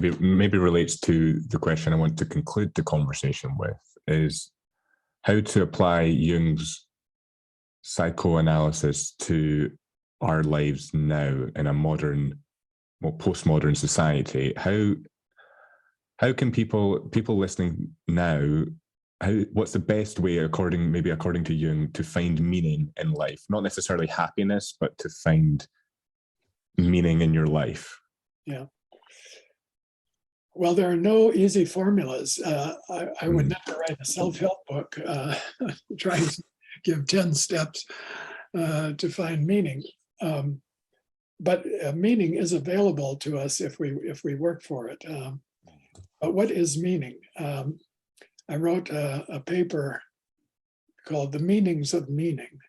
maybe relates to the question I want to conclude the conversation with, is how to apply Jung's psychoanalysis to our lives now in a modern, well, postmodern society. How can people listening now, what's the best way, according to Jung, to find meaning in life? Not necessarily happiness, but to find meaning in your life. Yeah. Well, there are no easy formulas. I would never write a self-help book trying to give 10 steps to find meaning. But meaning is available to us if we work for it. But what is meaning? I wrote a paper called The Meanings of Meaning.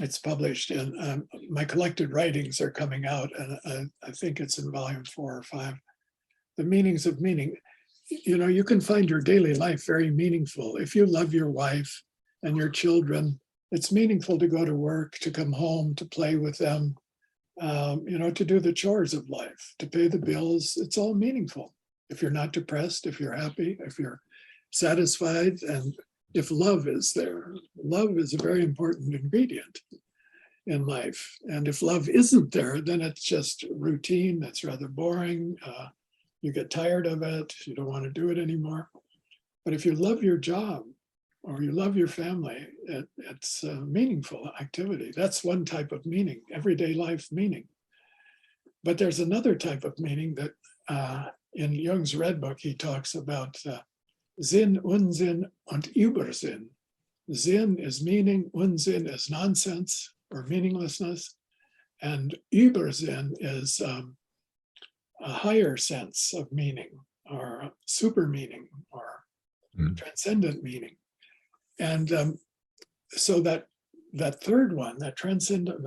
It's published, and my collected writings are coming out, and I think it's in volume 4 or 5. The Meanings of Meaning. You know, you can find your daily life very meaningful. If you love your wife and your children, it's meaningful to go to work, to come home, to play with them, you know, to do the chores of life, to pay the bills. It's all meaningful. If you're not depressed, if you're happy, if you're satisfied, and if love is there. Love is a very important ingredient in life. And if love isn't there, then it's just routine. That's rather boring. You get tired of it. You don't want to do it anymore. But if you love your job or you love your family, it's a meaningful activity. That's one type of meaning, everyday life meaning. But there's another type of meaning that in Jung's Red Book, he talks about Sinn, Unsinn, und Übersinn. Sinn is meaning, Unsinn is nonsense or meaninglessness, and Übersinn is a higher sense of meaning, or super meaning, or transcendent meaning. And so that third one, that transcendent,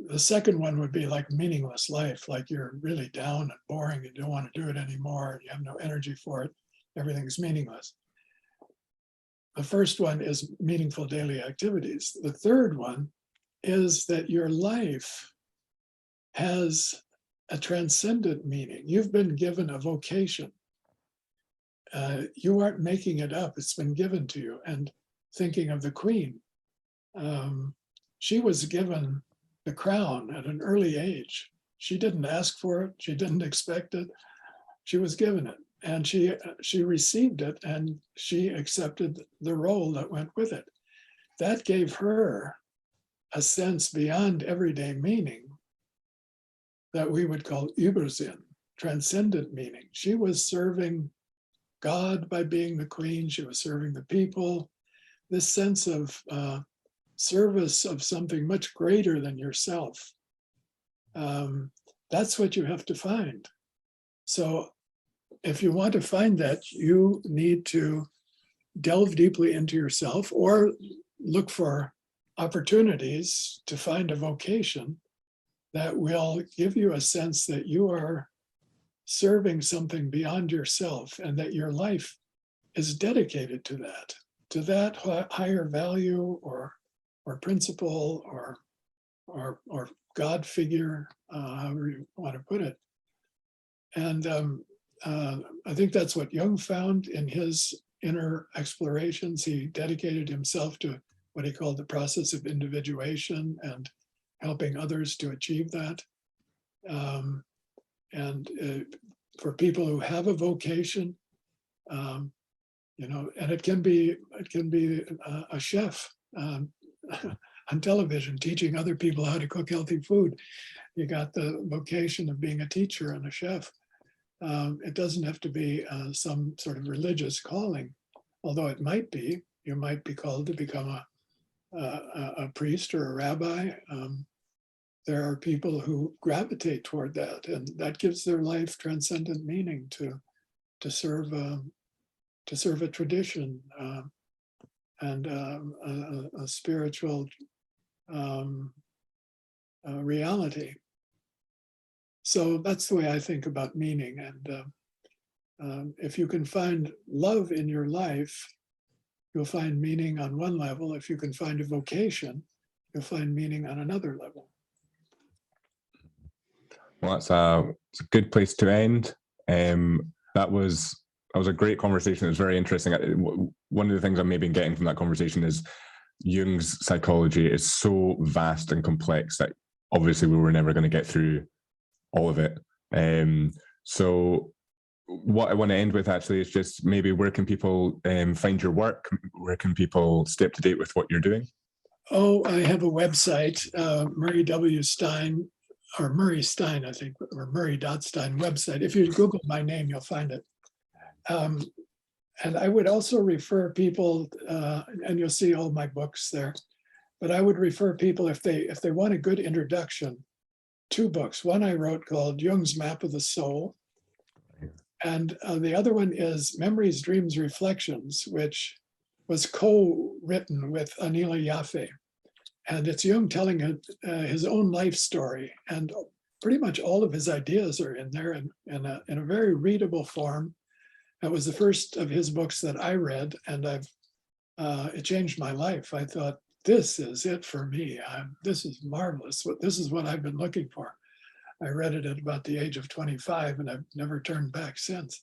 the second one would be like meaningless life, like you're really down and boring, you don't want to do it anymore, you have no energy for it, everything's meaningless. The first one is meaningful daily activities. The third one is that your life has a transcendent meaning. You've been given a vocation. You aren't making it up, it's been given to you. And thinking of the Queen, she was given the crown at an early age. She didn't ask for it, she didn't expect it, she was given it. And she received it, and she accepted the role that went with it. That gave her a sense beyond everyday meaning that we would call Übersinn, transcendent meaning. She was serving God by being the Queen, she was serving the people. This sense of service of something much greater than yourself. That's what you have to find. So if you want to find that, you need to delve deeply into yourself or look for opportunities to find a vocation that will give you a sense that you are serving something beyond yourself and that your life is dedicated to that higher value or principle or God figure, however you want to put it. And I think that's what Jung found in his inner explorations. He dedicated himself to what he called the process of individuation and helping others to achieve that. For people who have a vocation, you know, and it can be a chef on television teaching other people how to cook healthy food. You got the vocation of being a teacher and a chef. It doesn't have to be some sort of religious calling, although it might be. You might be called to become a priest or a rabbi. There are people who gravitate toward that, and that gives their life transcendent meaning to serve a tradition and a spiritual reality. So that's the way I think about meaning. And if you can find love in your life, you'll find meaning on one level. If you can find a vocation, you'll find meaning on another level. Well, it's a good place to end. That was a great conversation. It was very interesting. One of the things I'm maybe getting from that conversation is Jung's psychology is so vast and complex that obviously we were never going to get through all of it. So what I want to end with actually is just maybe where can people find your work? Where can people stay up to date with what you're doing? Oh, I have a website, Murray W. Stein, or Murray Stein, I think, or Murray.Stein website. If you Google my name, you'll find it. And I would also refer people, and you'll see all my books there, but I would refer people if they want a good introduction, 2 books. One I wrote called Jung's Map of the Soul. And the other one is Memories, Dreams, Reflections, which was co-written with Anila Yaffe. And it's Jung telling his own life story. And pretty much all of his ideas are in there in a very readable form. It was the first of his books that I read, and it changed my life. I thought, this is it for me. This is marvelous. This is what I've been looking for. I read it at about the age of 25, and I've never turned back since.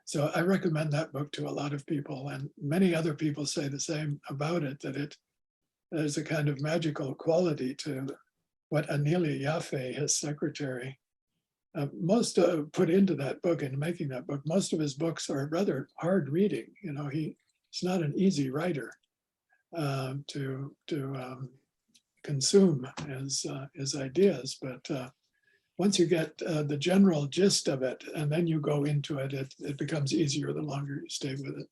So I recommend that book to a lot of people, and many other people say the same about it, that there's a kind of magical quality to what Anila Yaffe, his secretary, most put into that book and making that book. Most of his books are rather hard reading. You know, he's not an easy writer to consume his ideas, but once you get the general gist of it, and then you go into it, it becomes easier the longer you stay with it.